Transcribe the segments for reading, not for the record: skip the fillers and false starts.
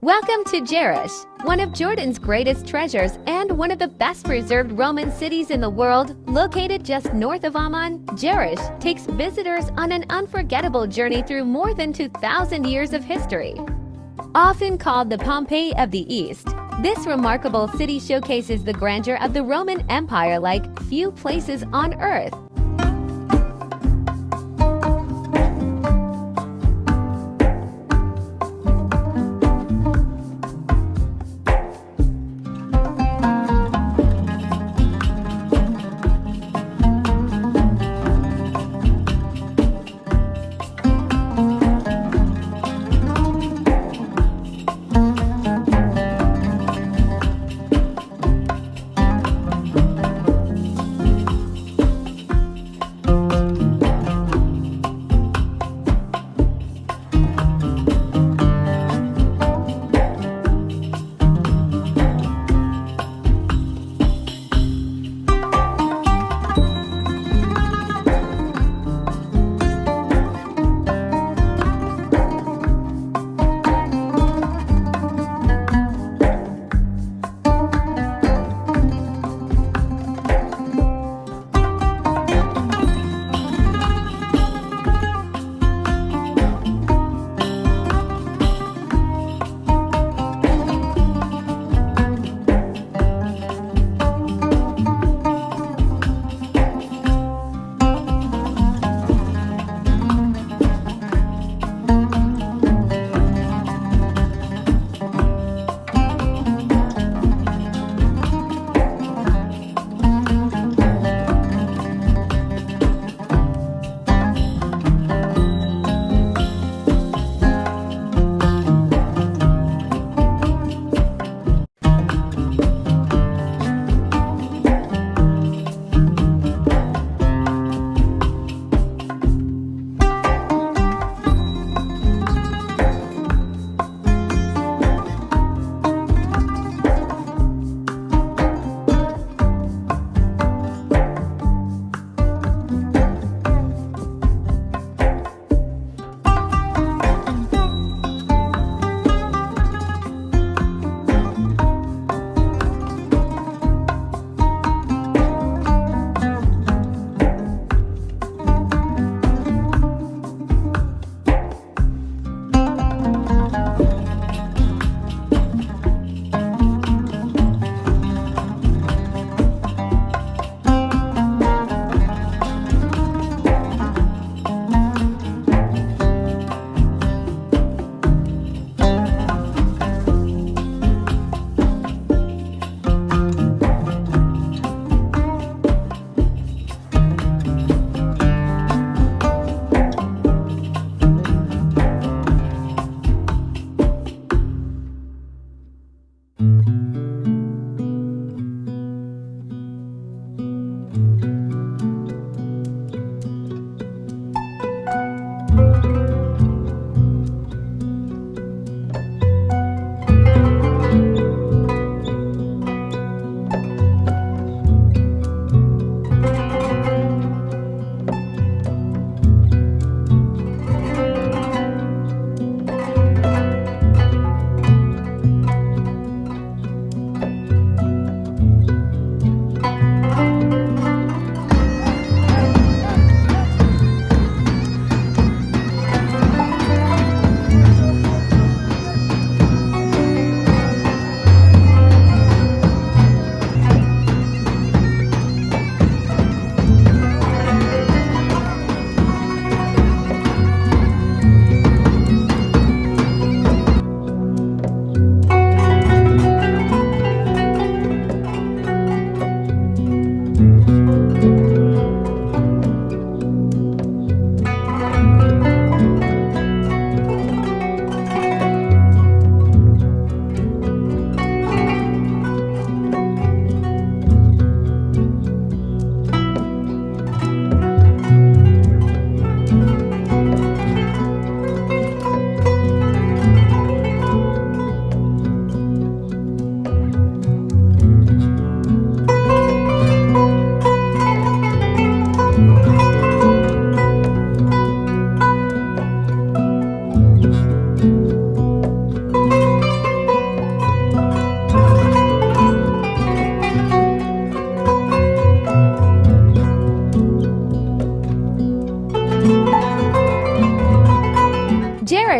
Welcome to Jerash, one of Jordan's greatest treasures and one of the best preserved Roman cities in the world. Located just north of Amman, Jerash takes visitors on an unforgettable journey through more than 2,000 years of history. Often called the Pompeii of the East, this remarkable city showcases the grandeur of the Roman Empire like few places on earth.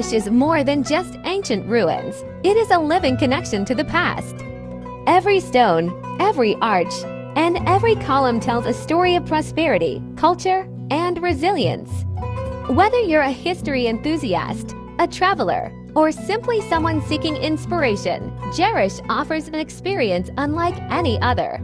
Jerash is more than just ancient ruins. It is a living connection to the past. Every stone, every arch, and every column tells a story of prosperity, culture, and resilience. Whether you're a history enthusiast, a traveler, or simply someone seeking inspiration, Jerash offers an experience unlike any other.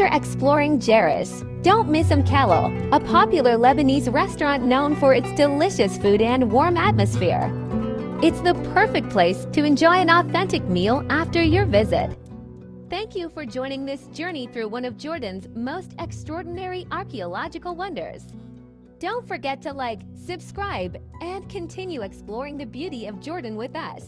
After exploring Jerash, don't miss Mkelo, a popular Lebanese restaurant known for its delicious food and warm atmosphere. It's the perfect place to enjoy an authentic meal after your visit. Thank you for joining this journey through one of Jordan's most extraordinary archaeological wonders. Don't forget to like, subscribe, and continue exploring the beauty of Jordan with us.